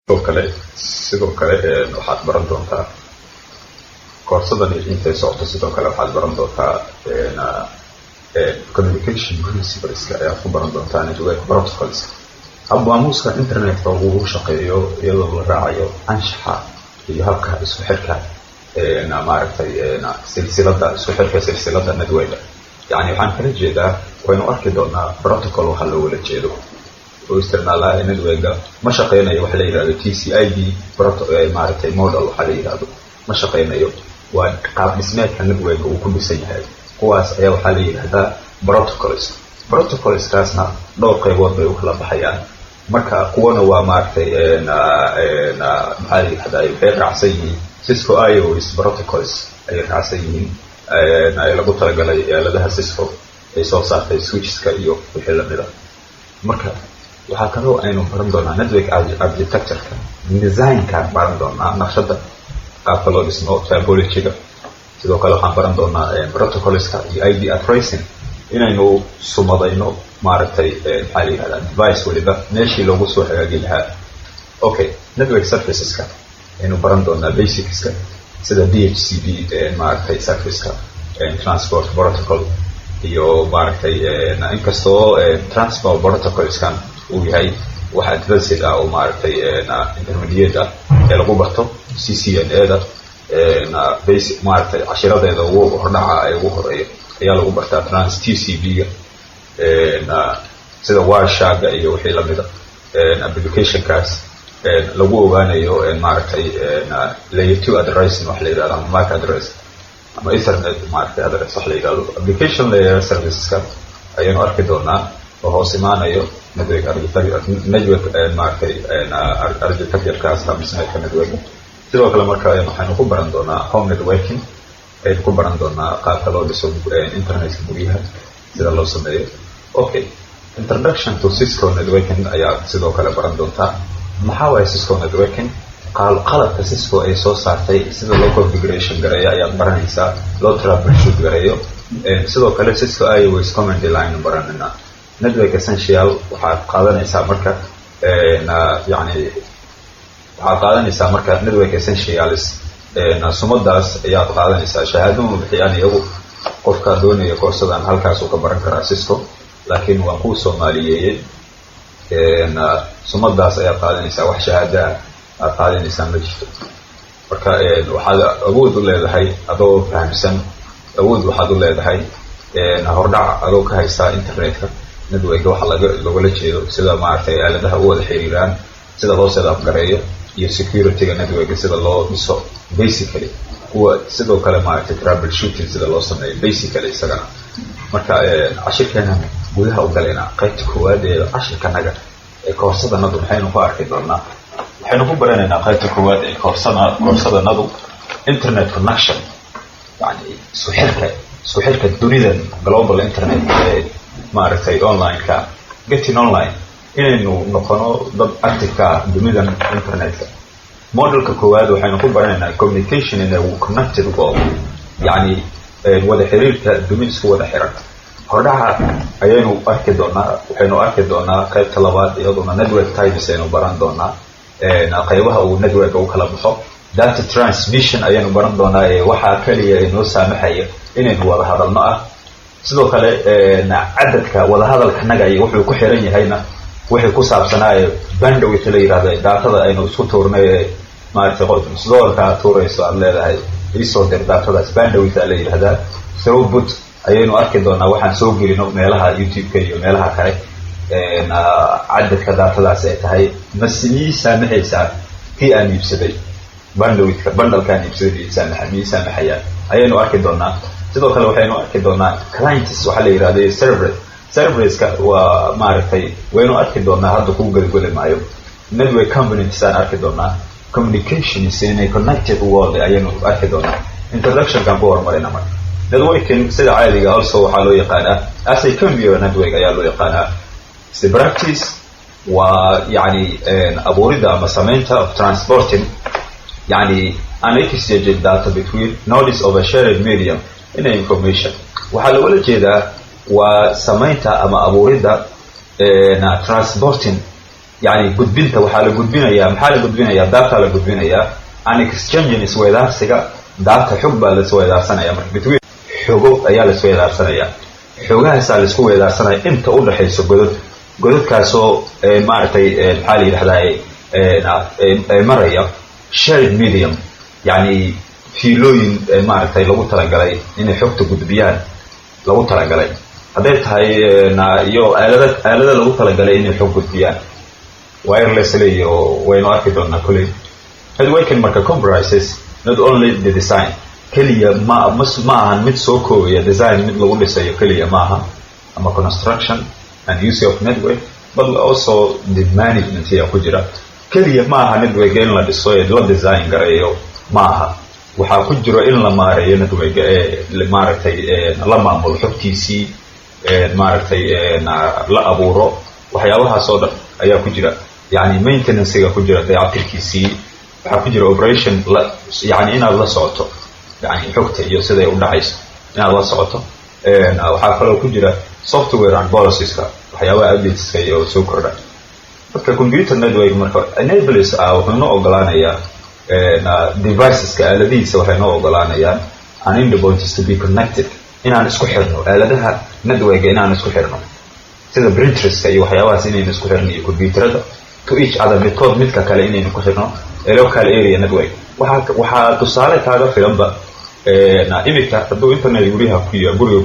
sidoo kale waxaad baran doontaa koorsadan intay socoto sidoo kale waxaad baran doontaa communication principles ayaad ku baran doontaa network protocols abaamuuska internetka uu shaqeeyo iyadoo la raacayo anshaxa iyo habka isku xirka maaragtay silsilada isku xirka silsilada networka yani waxaan kala jeedaa waynu arki doonaa protocol waxa loo wada jeedo oo isticmaalaa networka ma shaqeynayo waxa la yiraahdo TCP maaragtay model waxa la yiraahdo ma shaqeynayo waa qaab dhismeedka networka uu ku dhisan yahay kuwaas ayaa waxa la yiraahdaa protocols kaasna dhowr qaybood bay u kala baxayaan marka kuwana waa maaragtay maxaa la yiraahdaa ay raacsan yihiin Cisco IOS protocols ay raacsan yihiin ay lagu talagalay aaladaha Cisco ay soo saartay switcheska iyo wixii la mid ah marka waxaa kaloo aynu baran doonaa network architecture-ka design-ka baran doonaa naqshada qaabka loo dhismo topology-ga sidoo kale waxaan baran doonaa protocolska iyo IP addressing inaynu sumadayno maaragtay maxaa la yiraahdaa device waliba meeshii loogu soo hagaajin lahaa okay network serviceska aynu baran doonaa basicska sida DHCP maaragtay serviceska transport protocol iyo maaragtay inkastoo transport protocolskan uu yahay waxa advanced ah oo maaragtay intermediate ah ee lagu barto CCNA-da basic maaragtay cashiradeeda ugu hordhaca ee ugu horeeya ayaa lagu bartaa TCP-ga sida Wireshark iyo wixii la mid ah application-kaas lagu ogaanayo maaragtay layer 2 addressing wax la yiraahdo MAC address ama Ethernet maaragtay address wax la yiraahdo application layer serviceska ayaynu arki doonaa oo hoos imaanayo network maaragtay architecture-kaas dhismeedka network sidoo kale marka waxaynu ku baran doonaa home networking aynu ku baran doonaa qaabka loo dhiso internetka guryaha sida loo sameeyo okay introduction to Cisco networking ayaa sidoo kale baran doontaa maxaa waay Cisco networking qalabka Cisco ay soo saartay sida loo configuration gareeyo ayaad baranaysaa loo troubleshoot gareeyo sidoo kale Cisco IOS command line baranayna network essential waxaad qaadanaysaa marka waxaad qaadanaysaa marka network essentials sumadaas ayaad qaadanaysaa shahaadooyin bixiyaan iyagu qofka doonaya koorsadan halkaas uu ka baran karaa Cisco laakiin waa ku Soomaaliyeed sumadaas ayaad qaadanaysaa wax shahaada aad qaadanaysaa ma jirto marka waxaad awood u leedahay adoo fahamsan awood waxaad u leedahay hordhac adoo ka haysta internetka networka waxa lagula jeedo sida maaragtay aaladaha u wada xiriiraan sida loo setup gareeyo iyo security-ga networka sida loo dhiso basically kuwa sidoo kale maaragtay troubleshooting sida loo sameeyo basically isagana marka cashirkeena gudaha u galena qaybta koowaad ee cashirkanaga ee koorsadanadu waxaynu ku arki doonaa waxaynu ku baranaynaa qaybta koowaad ee koorsadanadu internet connection yani isku xirka dunidan global internet ee maaragtay online-ka getting online inaynu noqono dad active-ka dunidan internetka modelka koowaad waxaynu ku baranaynaa communication in a connected world yani wada xiriirka duni isku wada xiran hordhaca ayaynu arki doonaa waxaynu arki doonaa qaybta labaad iyaduna network types aynu baran doonaa qaybaha uu networka u kala baxo data transmission ayaynu baran doonaa waxaa kaliya inoo saamaxaya inaynu wada hadalno ah sidoo kale cadadka wada hadalkanaga iyo wuxuu ku xiran yahayna wixii ku saabsanaa bandwidth la yiraahdo daatada aynu isku tuurnay maaragtay qodobka tuurayso aad leedahay isoo dir daatadaas bandwidth la yiraahdaa throughput ayaynu arki doonaa waxaan soo gelino meelaha YouTube-ka iyo meelaha kale cadadka daatadaas ay tahay mas'ii saamaxaysaa tii aan iibsaday bandwidthka bundle-kaan iibsaday saamaxaya ayaynu arki doonaa sidoo kale waxaynu arki doonaa clients waxa la yiraahdo serverska waa maaragtay waynu arki doonaa hadda ku galgali maayo network components aan arki doonaa communications in a connected world ayaynu arki doonaa introduction-kan ku horumarina marka networking sida caadiga also waxaa loo yaqaanaa as a computer network ayaa loo yaqaanaa the practice waa yani abuurida ama samaynta of transporting yani an exchange data between nodes of a shared medium in information waxaa loola jeedaa waa samaynta ama abuurida transporting يعني gudbinta waxaa la gudbinayaa maxaa la gudbinayaa data la gudbinayaa an exchange is wadaarsiga data xog baa la soo wadaarsanaya marka between xogo ayaa la soo wadaarsanaya xogahaas la isku wadaarsanaya inta u dhaxayso godadkaasoo maartay maxaa la yiraahdaa maraya shared medium yani fiilooyin maartay lagu talagalay inay xogta gudbiyaan lagu talagalay haday tahay iyo aalada lagu talagalay inay xog gudbiyaan wireless leeyo waynu arki doonaa kulay networking marka comprises not only the design kaliya ma ahan mid soo koobaya design mid lagu dhisayo kaliya maaha ama construction and use of network but also the management ya ku jira kaliya maaha network in la dhiso la design gareeyo maaha waxa ku jiro in la maareeyo network maaragtay la maamulo xogtiisii maaragtay la abuuro waxyaabaha soo dhan ayaa ku jira يعني maintenance ku jira dayactirkiisii waxa ku jira operation yani inaad la socoto yani xogta iyo sida ay u dhacayso inaad la socoto waxa kaloo ku jira software and policies waxyaabaha updates iyo soo kordha marka computer network marka enables wuxuu noo ogolaanayaa devices aaladihiisa waxay noo ogolaanayaan an endpoints to be connected inaan isku xirno aaladaha network inaan isku xirno sida printers iyo waxyaabahaas inaan isku xirno iyo computerada to each other midka kale inaynu ku xirno local area network waxa tusaale kaaga filanba imika hadduu internet guriga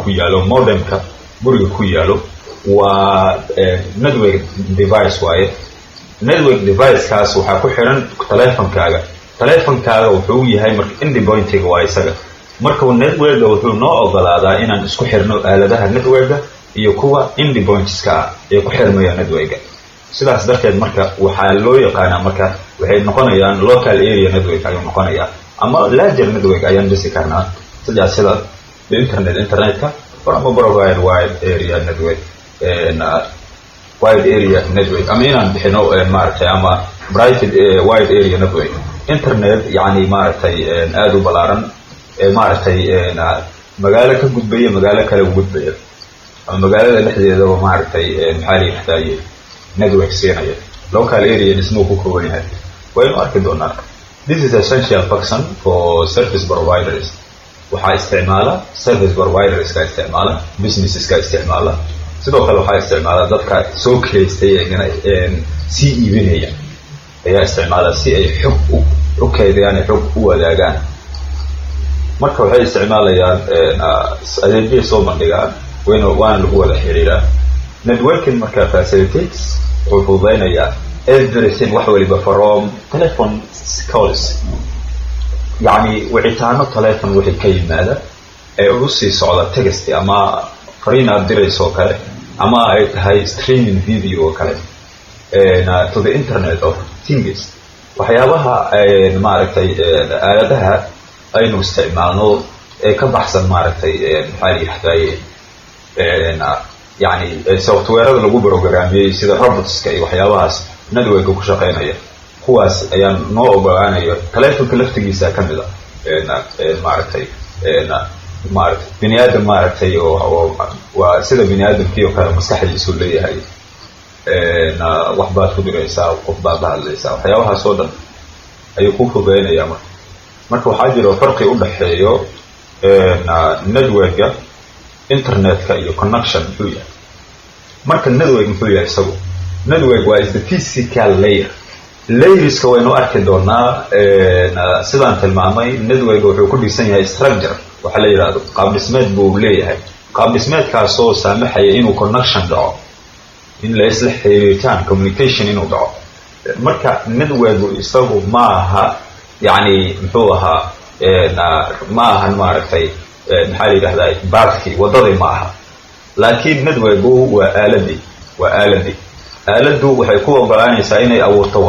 ku yaalo modemka guriga ku yaalo waa network device waaye network device kaas waxa ku xiran telefonkaaga wuxuu yahay marka endpointiga waa isaga marka network wuxuu noo ogolaadaa inaan isku xirno aaladaha networka iyo kuwa endpointska ee ku xirmaya networka sidaas darteed marka waxa loo yaqaan marka waxay noqonayaan local area network ayuu noqonayaa ama larger network ayaan dhisi karnaa sida internetka ama provide wide area network wide area network ama inaan bixino maartay ama private wide area network internet yani maartay aad u balaaran maartay magaalo ka gudbaya magaalo kale u gudbaya ama magaalada dhexdeeda maartay maxaa la yiraahdaa network siinaya local area ismuu ku kooban yahay waynu arki doonaa this is essential function for service providers waxa isticmaala service providers ka isticmaala businesses ka isticmaala sidoo kale waxa isticmaala dadka soo kireystay si iibinaya ayaa isticmaala si ay xog u kaydiyaan xog u wadaagaan marka waxay isticmaalayaan adeegyo soo bandhigaan waan lagu wada xiriiraa networking marka facilitates wuxuu fududeynaya everything wax waliba from telephone calls yani wicitaano telephone wixii ka yimaada ee u sii socda text ama fariin aad dirayso kale ama ay tahay streaming video kale to the internet of things waxyaabaha maaragtay aaladaha aynu isticmaalno ee ka baxsan maaragtay maxaa la yiraahdaa يعني software lagu programmeeyay sida robots iyo waxyaabahaas network ku shaqeynaya kuwaas ayaan noo ogolaanayo telefonka laftigiisa kamida maaragtay bini'aadam maaragtay oo waa sida bini'aadamkii oo kale maskaxdiisu leeyahay wax baad ku diraysaa qof baad la hadlaysaa waxyaabahaas oo dhan ayuu ku fududeynaya marka waxaa jira farqi u dhaxeeyo networka internetka iyo connection muxuu yahay marka network muxuu yahay isagu network waa is the physical layerska waynu arki doonaa sidaan tilmaamay network wuxuu ku dhisan yahay structure waxa la yiraahdo qaab dhismeed buu leeyahay qaab dhismeedkaas oo saamaxaya inuu connection dhaco in la isla xiriirtaan communication inuu dhaco marka network isagu maaha yani muxuu ahaa maaha maaragtay maxaa la yiraahdaa baadkii wadadii maaha laakiin network waa aaladu waxay ku ogolaanaysaa inay abuurto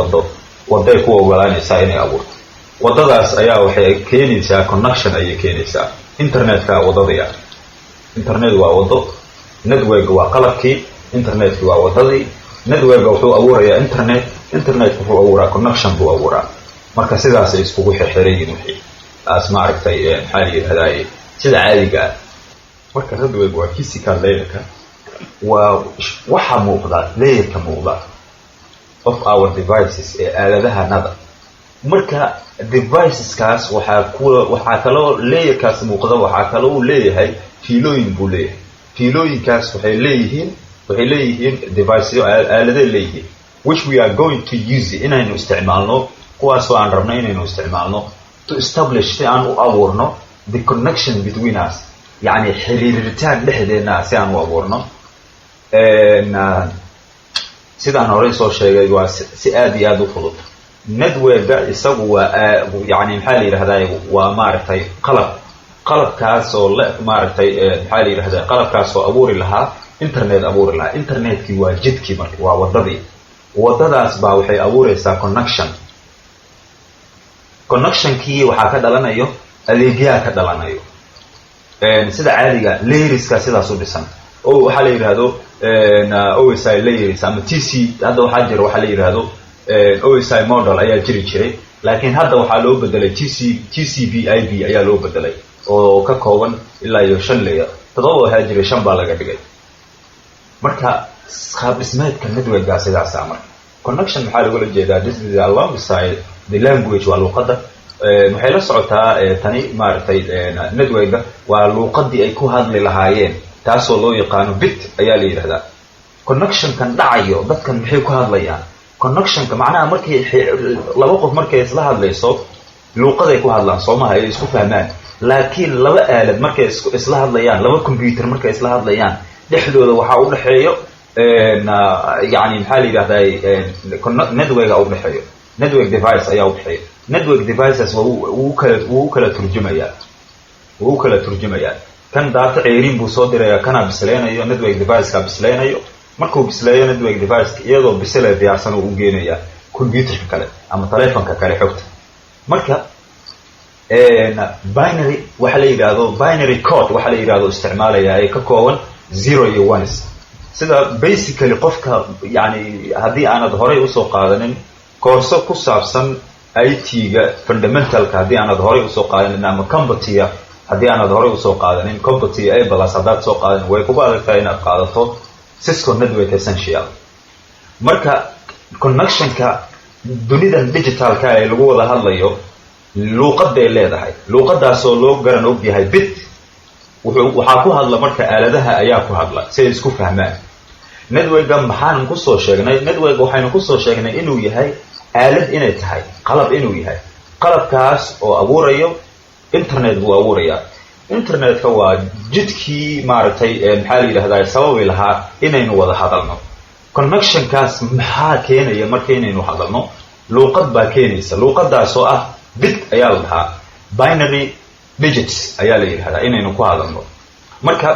waday ku ogolaanaysaa inay abuurto wadadaas ayaa waxay keenaysaa connection ayay keenaysaa internetka wadadii internet waa wado network waa qalabkii internetka waa wadadii network wuxuu abuurayaa internet wuxuu abuuraa connection buu abuuraa marka sidaas ay iskugu xirxiran wixii as maaragtay maxaa la yiraahdaa sida caadiga marka network waa physical layerka waa waxa muuqda layerka muuqda of our devices ee aaladahanada marka deviceskaas waxaa kaloo layerkaas muuqda waxaa kaloo uu leeyahay fiilooyin buu leeyahay fiilooyinkaas waxay leeyihiin deviceyo aaladay leeyihiin which we are going to use inaynu isticmaalno kuwaasoo aan rabno inaynu isticmaalno to establish si aan u abuurno the connection between us yani xiriiritaan dhexdeena si aan u abuurno sidaan horey soo sheegay waa si aad iyo aad u fudud network isagu waa yani maxaa la yiraahdaa waa maaragtay qalabkaas oo maaragtay maxaa la yiraahdaa qalabkaas oo abuuri lahaa internetkii waa jidkii marka waa wadadaas baa waxay abuureysaa connectionkii waxaa ka dhalanayo adeegyaha ka dhalanayo sida caadiga layerska sidaas u dhisan oo waxa la yiraahdo OSI layers ama TC hadda waxaa jira waxa la yiraahdo OSI model ayaa jiri jiray laakiin hadda waxaa loo bedelay TCP/IP ayaa loo bedelay oo ka kooban ilaa iyo 5 layer toddoba waxaa jiray 5 baa laga dhigay marka qaab dhismeedka network-ga sidaas ah marka connection maxaa lagu jeedaa this is alongside the language waa luqadda waxay la socotaa tani maaragtay network-ga waa luqadii ay ku hadli lahaayeen taasoo loo yaqaano bit ayaa la yiraahdaa connection-kan dhacayo dadkan maxay ku hadlayaan connectionka macnaha markay laba qof markay isla hadlayso luqaday ku hadlaan Soomaha ay isku fahmaan laakiin laba aalad markay isla hadlayaan laba computer markay isla hadlayaan dhexdooda waxa u dhaxeeyo yani maxaa la yiraahdaa network u dhaxeeyo network device ayaa u dhaxeeyo network devices wuu kala turjumayaa kan data ceerin buu soo diraya kana bisleenayo network device ka bisleenayo markuu bisleeyo network device iyadoo bisle diyaarsan uu geenaya computerka kale ama telefoonka kale xogta marka binary waxa la yiraahdo binary code waxa la yiraahdo isticmaalaya ay ka kooban 0 iyo 1 sida basically qofka yani hadii aanad horey u soo qaadanin koorso ku saabsan IT-ga fundamentalka hadii aanad horey u soo qaadanin ama computer hadii aanad horey u soo qaadanin computer ay balas hadaad soo qaadanin way ku baadagtaa inaad qaadato Cisco network essential marka connectionka dunidan digitalka ee lagu wada hadlayo luqad ay leedahay luqadaas oo loo garan og yahay bit waxa ku hadla marka aaladaha ayaa ku hadla si ay isku fahmaan network-ga maxaan ku soo sheegnay network waxaynu ku soo sheegnay inuu yahay aalad inay tahay qalab inuu yahay qalabkaas oo abuurayo internet buu abuuraya internetka waa jidkii maaragtay maxaa la yiraahdaa sababi lahaa inaynu wada hadalno connectionkaas maxaa keenaya marka inaynu hadalno luqad baa keenaysa luqadaas oo ah bit ayaa la dhahaa binary digits ayaa la yiraahdaa inaynu ku hadalno marka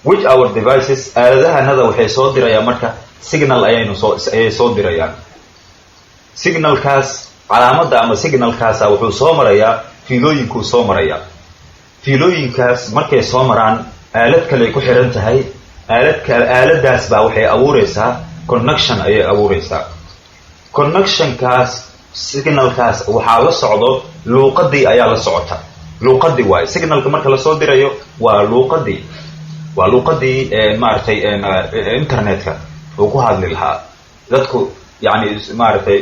which our devices aaladahanada waxay soo dirayaan marka signal ayay soo dirayaan signalkaas calaamada ama signalkaas wuxuu soo marayaa fiilooyinkuu soo marayaa fiilooyinkaas markay soo maraan aalad kale ku xiran tahay aaladaas baa waxay abuureysaa connection ayay abuureysaa connectionkaas signalkaas waxaa la socdo luqadii ayaa la socota luqadii waay signalka marka la soo dirayo waa luqadii maaragtay internetka uu ku hadli lahaa dadku yani maaragtay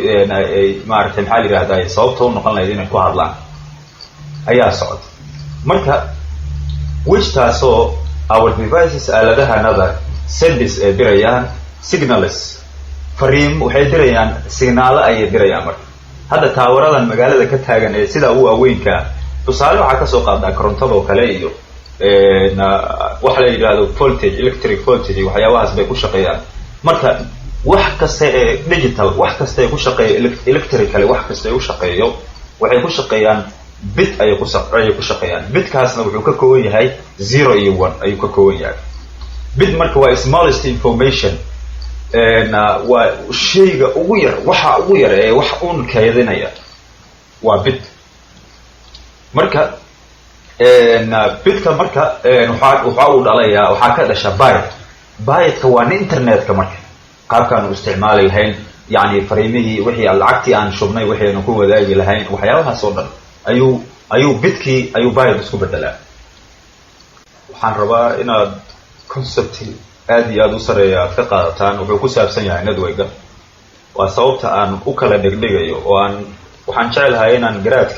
maxaa la yiraahdaa sababta u noqon lahayd inay ku hadlaan ayaa socota marka which taasoo our devices aaladahanada sendis ay dirayaan signals fariim waxay dirayaan signaalo ayay dirayaan marka hadda taawaradan magaalada ka taagan ee sida uu aweynka tusaale waxa ka soo qaadaa korontada oo kale iyo waxa la yiraahdo voltage electric voltage waxyaabahaas bay ku shaqeeyaan marka wax kasta ee digital wax kasta ee ku shaqeeyo electrical wax kasta ee u shaqeeyo waxay ku shaqeeyaan bit ayay ku shaqeeyaan bitkaasna wuxuu ka kooban yahay 0 iyo 1 ayuu ka kooban yahay bit marka waa smallest information waa shayga ugu yar waxa ugu yar ee wax uun kaydinaya waa bit marka bitka marka waxa uu dhalayaa waxa ka dhasha byte-ka waa internetka marka qaabkaan u isticmaali lahayn yani fariimihii wixii lacagtii aan shubnay wixii aan ku wadaagi lahayn waxyaabahaas oo dhan ayuu bitkii ayuu byte isku bedelaa waxaan rabaa inaad concept aad iyo aad u sareeya ka qaadataan wuxuu ku saabsan yahay network-ga وصوبت أن أكل دقدقة وأن وحن شعل هاينا قرات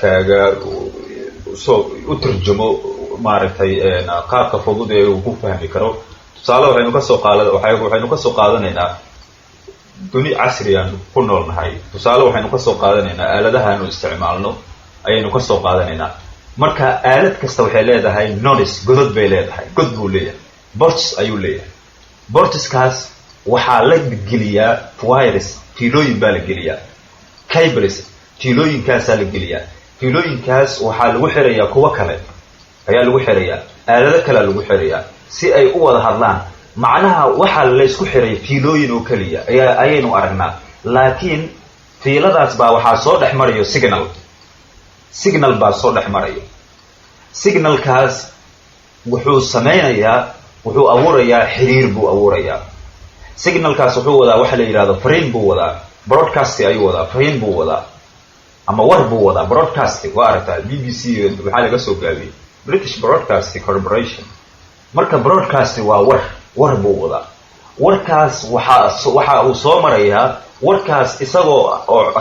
أترجمه معرفتي قاقة فضود وكوفها مكرو صالة وحين كسو قادنا دوني عصريا كنا نهاي صالة وحين كسو قادنا آلة هانو استعمالنا أي كسو قادنا مركا آلة كستوحيلة هاي نورس قدود بيلة هاي قد بولية بورتس أيو ليه بورتس كاس وحالك بتجليا فوايرس فيلوين بالجليا كايبرس فيلوين كاس الجليا فيلوين كاس وحال وحرية كوكلة هي الوحرية آلة كلا الوحرية سي أي أول هذلان معناها وحال ليس كحرية فيلوين وكلية أي أرجنا لكن في لذات با وحال صور أحمريو سيجنال با صور أحمريو سيجنال كاس وحو سمينيا وحو أوريا حرير بو أوريا سيجنال كاس وحو ودا وحلا يرادا فرين بو ودا برودكاست أي ودا فرين بو ودا أما ور بو ودا برودكاست وارتا BBC بحالة قصو قابي British Broadcasting Corporation marka broadcast waa war buu wada warkaas waxa uu soo maraya warkaas isagoo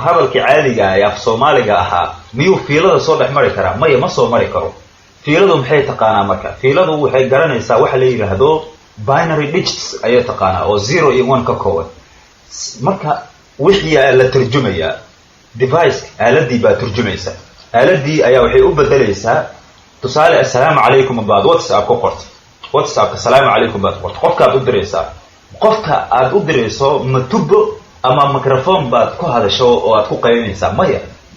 hadalka caadiga ah af Soomaaliga ahaa miyuu fiilada soo dhaxmari karaa ma soo mari karo fiiladu maxay taqaanaa marka fiiladu waxay garanaysaa waxa la yiraahdo binary digits ayay taqaanaa oo 0 iyo 1 ka kooban marka wixii la tarjumaya device aaladii baa tarjumaysa aaladii ayaa waxay u bedelaysaa تصالح السلام عليكم بعد واتساب كقرت واتساب السلام عليكم بعد قرت قفك أدريسا قفك أدريسا متوب أما ميكروفون بعد كل هذا شو أو أتكو قيمينسا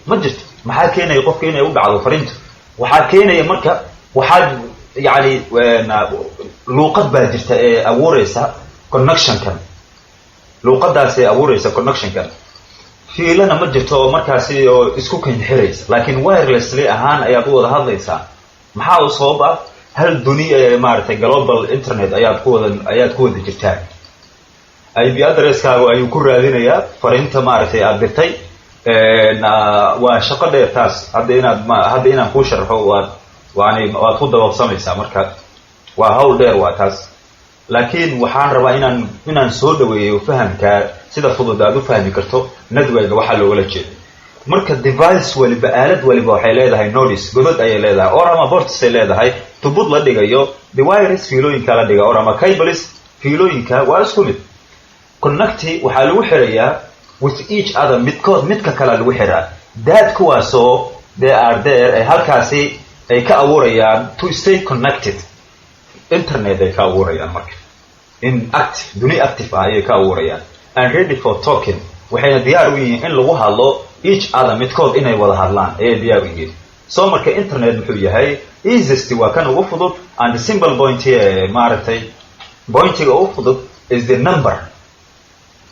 ما جت ما حد كينا يقف كينا يوقع على فرنت وحد كينا يمرك وحد يعني لوقت بعد أوريسا connection كان لوقت ده سي أوريسا connection كان في لنا مجتو مركزي اسكو كين حريس لكن وايرلس لي أهان أيادو هذا ليسا maxaa sababa hal dunia maartay global internet ayaad ku wada jirtaan IP address-kaagu ayuu ku raadinayaa fariinta maartay aad dirtay waa shaqo dheer taas hadda inaan ku sharxo waad ku dabaqsamaysaa marka waa hawl dheer waa taas laakiin waxaan rabaa inaan soo dhaweeyo fahamka sida fudud aad u fahmi karto network waxa looga jeedo marka device waliba aalad waliba waxay leedahay nodes godad ay leedahay or ama ports ay leedahay tubud la dhigayo the wireless fiilooyinka la dhiga or ama cables fiilooyinka waa isku mid connecti waxa lagu xirayaa with each other midka kala lagu xiraa dad kuwaasoo they are there ay halkaasi ay ka awoorayaan to stay connected internet ay ka awoorayaan marka in active duni active ay ka awoorayaan and ready for talking waxayna diyaar u yihiin in lagu hadlo each other midkood inay wada hadlaan ee diyaar u yihiin soo marka internet wuxuu yahay easiest waa kan ugu fudud and the simple point ee maartay pointiga ugu fudud is the number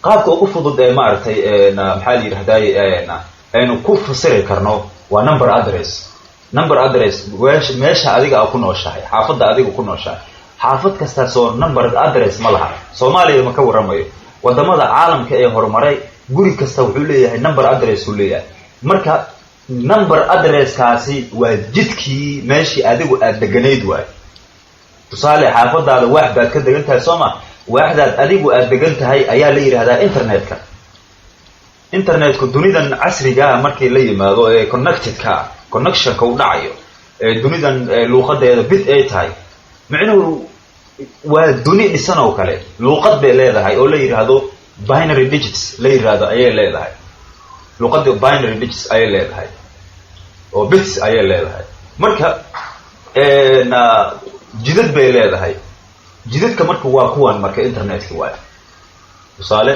qaabka ugu fudud ee maartay maxaa la yiraahdaa aynu ku fasiri karno waa number address meesha adiga ku nooshahay xaafadda adiga ku nooshahay xaafad kasta soo number address ma laha Soomaaliya ma ka waramayo wadamada caalamka ee horumaray guri kasta wuxuu leeyahay number address uu leeyahay marka number address kaasi waa jidkii meeshii adigu aad deganayd waay tusaale xaafadaada wax baad ka degan tahay Soomaa waxdaad adigu aad degan tahay ayaa la yiraahdaa internetku dunidan casriga markii la yimaado ee connectionka u dhacayo ee dunidan luqadeeda bit ay tahay macnuhu waa duni dhisan oo kale luqad bay leedahay oo la yiraahdo binary digits la yiraahdo ayay leedahay luqadda binary digits ayay leedahay oo bits ayay leedahay marka jidad bay leedahay jidadka marka waa kuwan marka internetka waa tusaale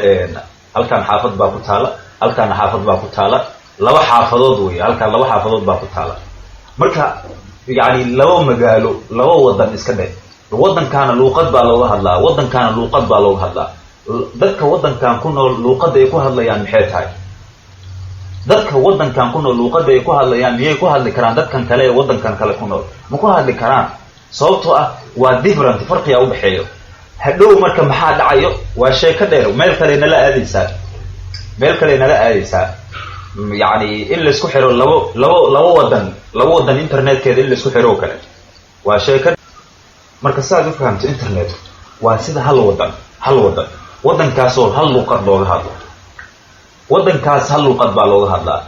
halkan xaafad baa ku taala halkan xaafad baa ku taala laba xaafadood weey halkan laba xaafadood baa ku taala marka yaani laba magaalo laba wadan iska dheer wadankaana luqad baa looga hadlaa wadankaana luqad baa looga hadlaa dadka wadankan ku nool luqad ay ku hadlayaan maxay tahay dadka wadankan ku nool luqad ay ku hadlayaan miyay ku hadli karaan dadkan kale ee wadankan kale ku nool ma ku hadli karaan sababtoo ah waa different farqiga u dhaxeeyo hadhow marka maxaa dhacayo waa shay ka dheer meel kale nala aadaysaa yaani in la isku xiro labo wadan internetkeeda in la isku xiro kale waa shay ka marka saad u fahamto internet waa sida hal wadan wadankaas oo hal luqad looga hadlo waddankaas hal luqad baa looga hadlaa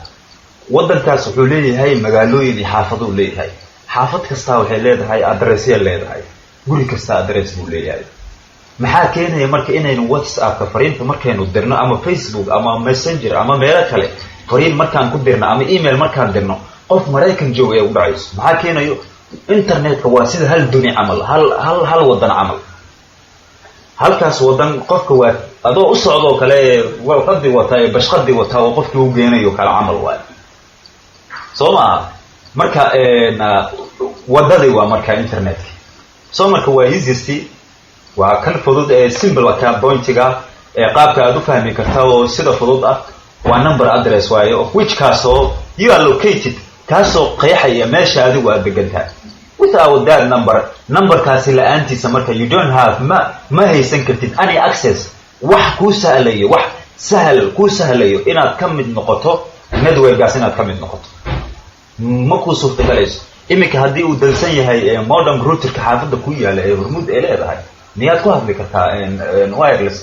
waddankaas wuxuu leeyahay magaalooyin iyo xaafaduu leeyahay xaafad kastaa waxay leedahay adressya leedahay guri kasta adress buu leeyahay maxaa keenaya marka inaynu WhatsApp-ka fariinta markaynu dirno ama Facebook ama Messenger ama meelo kale fariin markaan ku dirno ama email markaan dirno qof Mareykan jooga ee u dhacayso maxaa keenayo internetka waa sida hal duni camal hal wadan camal halkaas wadan qofka waa adoo u socdo kale warqadi wata ee bashqadi wata oo qofkii u geenayo kala camal waa sooma marka wadadii waa marka internetka soo marka waa easiest waa kan fudud ee simple account pointiga ee qaabka aad u fahmi kartaa oo sida fudud ah waa number address waaye of which kaasoo you are located kaasoo qeexaya meesha adigu aad degantahay without that number kaasi la'aantiisa marka you don't have ma haysan kartid any access wax ku sahlayo wax ku sahlayo inaad ka mid noqoto networkaas inaad ka mid noqoto ma ku suurtagelayso imika haddii uu dalsan yahay modem routerka xaafadda ku yaala ee hormuud ee leedahay miyaad ku hadli kartaa wireless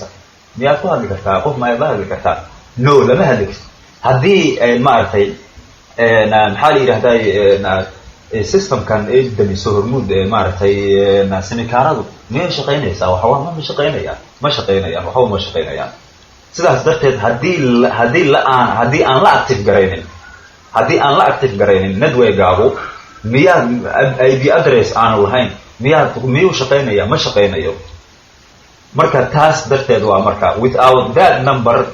miyaad ku hadli kartaa qof ma hadli kartaa no lama hadli kartid haddii maaragtay maxaa la yidhahdaa systemkan ee damiso hormuud ee maaragtay sinikaaradu miyay shaqaynaysaa waxba ma shaqaynayaan waxba ma shaqaynayaan sidaas darteed haddii aan la active garaynin networkaagu miyaad IP address aanu lahayn miyuu shaqaynaya ma shaqaynayo marka taas darteed waa marka without that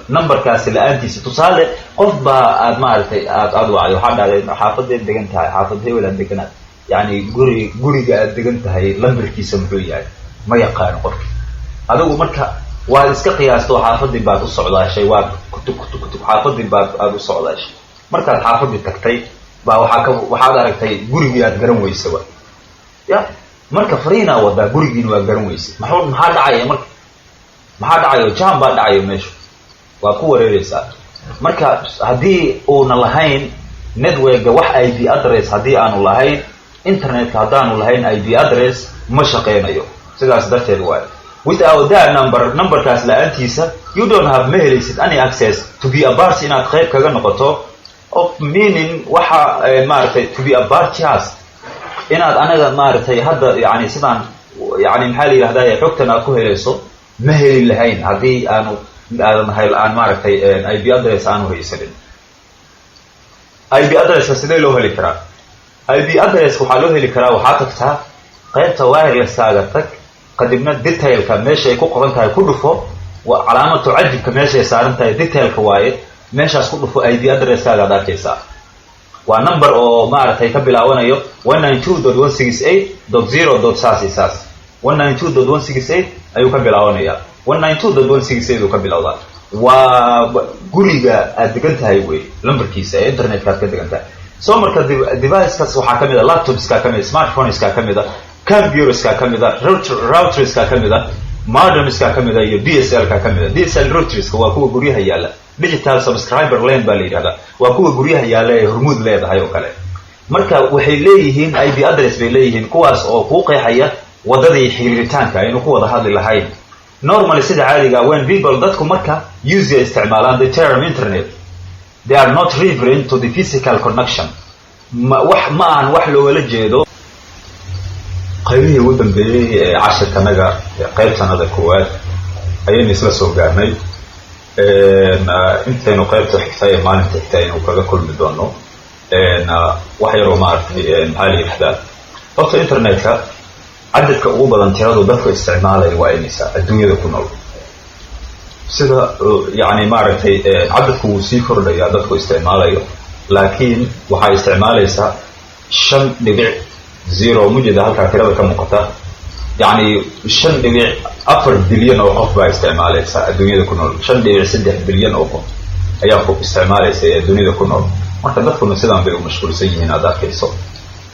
numberkaasi la'aantiisa tusaale qof baa aad maaragtay aad wacday waxaa dhacday xaafadeed degan tahay xaafad hebel aad deganaad yani guriga aad degan tahay lambarkiisa muxuu yahay ma yaqaano qofki adigu marka waad iska qiyaasto xaafadii baad u socdaashay waad kutub xaafadii baad aad u socdaashay markaad xaafadii tagtay baa waxaad aragtay gurigii aad garan weysay ya marka fariina wada gurigiina waa garan weysay maxaa dhacaya marka maxaa dhacayo jam baa dhacayo meesha waa ku wareeraysaa marka haddii uuna lahayn networka wax IP address haddii aanu lahayn internetka haddaanu lahayn IP address ma shaqaynayo sidaas darteed waayo without that numberkaas la'aantiisa you don't have ma helaysid any access to be a part inaad qayb kaga noqoto of meaning waxa maaragtay to be a partyas inaad anaga maaragtay hadda yani sidaan yani maxaa la yidhahdaa xogtan aad ku helayso ma heli lahayn haddii aan maaragtay IP address aanu haysanin IP addresska sidee loo heli karaa IP address waxaa loo heli karaa waxaa tagtaa qaybta wirelesskaaga tag kadibna detailka meesha ay ku qoran tahay ku dhufo calaamatu cajibka meesha ay saaran tahay detailka waaye meeshaas ku dhufo IP addresskaaga aad arkaysaa waa number oo maaragtay ka bilaabanayo 192.168.0.saas 192.168 ayuu ka bilaabanayaa 192.168 uu ka bilowdaa waa guriga aad degan tahay wey lambarkiisa ee internetka aad ka degan tahay soo marka deviceskaas waxaa ka mid a laptopska ka mid a smartphoneska ka mid a computerska ka mid a routerska ka mid a modemska ka mid a iyo DSL-ka ka mid a DSL routerska waa kuwa guryaha yaala digital subscriber lane baa la yidhahdaa waa kuwa guryaha yaala ee hormuud leedahay oo kale marka waxay leeyihiin IP address bay leeyihiin kuwaas oo kuu qeexaya wadadii xiriiritaanka aynu ku wada hadli lahayn normally sida caadiga when people dadku marka use isticmaalaan the term internet they are not referring to the physical connection ma aan wax loola jeedo qaybihii ugu dambeeyay ee casharkanaga qaybtanada koowaad ayaynu isla soo gaarnay intaynu qaybta xigta ee maalinta xigta aynu kaga kulmi doono wax yaroo maaragtay maxaa la yidhahdaa horta internetka cadadka ugu badan tiradu dadka isticmaalaya waa imisa adduunyada ku nool sida yani maaragtay cadadku wuu sii kordhayaa dadku isticmaalayo laakiin waxaa isticmaalaysaa 5.0 mujeda halkaa tirada ka muuqata yani 5.4 bilyan oo qof baa isticmaalaysa adduunyada ku nool 5.3 bilyan oo qof ayaa ku isticmaalaysa ee adduunyada ku nool marka dadkuna sidaan bay u mashquulsan yihiin aad arkayso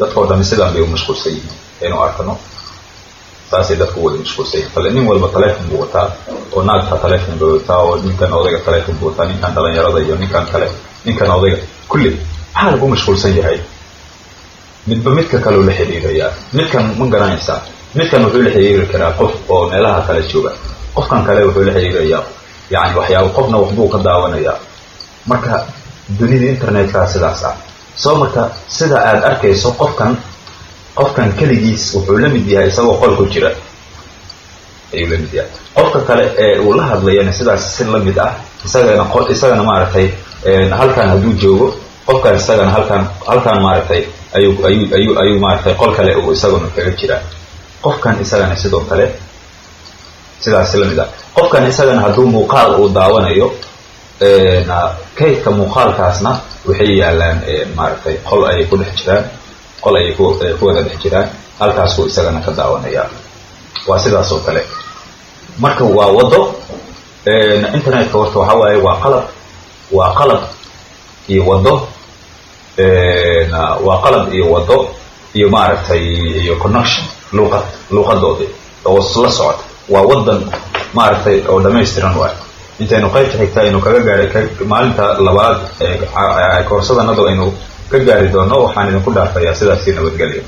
dadkoo dhan sidaan bay u mashquulsan yihiin aynu arkano saasay dadku wada mashquulsan yihiin nin walba telephone buu wataa oo naagta telephone buu wataa oo ninkan odayga telephone buu wataa ninkan dhalinyarada iyo ninkan kale ninkan odayga kulli maxaa lagu mashquulsan yahay midba midka kale la xiriirayaa midkan ma garanaysaa midkan wuxuu la xiriiri karaa qof oo meelaha kale jooga qofkan kale wuxuu la xiriirayaa yani waxyaabo qofna waxbuu ka daawanayaa marka dunida internetka sidaas ah soo marka sida aad arkayso qofkan kaligiis wuxuu la mid yahay isagoo qol ku jira ayuu la mid yahay qofka kale ee uu la hadlayana sidaas si la mid ah isagana maaragtay halkan hadduu joogo qofkan isagana halkan maaragtay ayuu maaragtay qol kale uu isaguna kaga jiraa qofkan isagana sidoo kale sidaas la mid ah qofkan isagana hadduu muuqaal uu daawanayo kaydka muuqaalkaasna waxay yaalaan maaragtay qol ayay ku dhex jiraan qol ayay ku wada dhex jiraan halkaasuu isagana ka daawanaya waa sidaas oo kale marka waa wado internetka horta waxa waaye waa qalab iyo wado waa qalab iyo wado iyo maaragtay iyo connection luuqadoodii oo la socota waa wadan maaragtay oo dhammaystiran waay intaynu qaybta xigta aynu kaga gaaray maalinta labaad koorsadanadu aynu ka gaari doono waxaan idinku dhaafayaa sidaasii nabadgelyo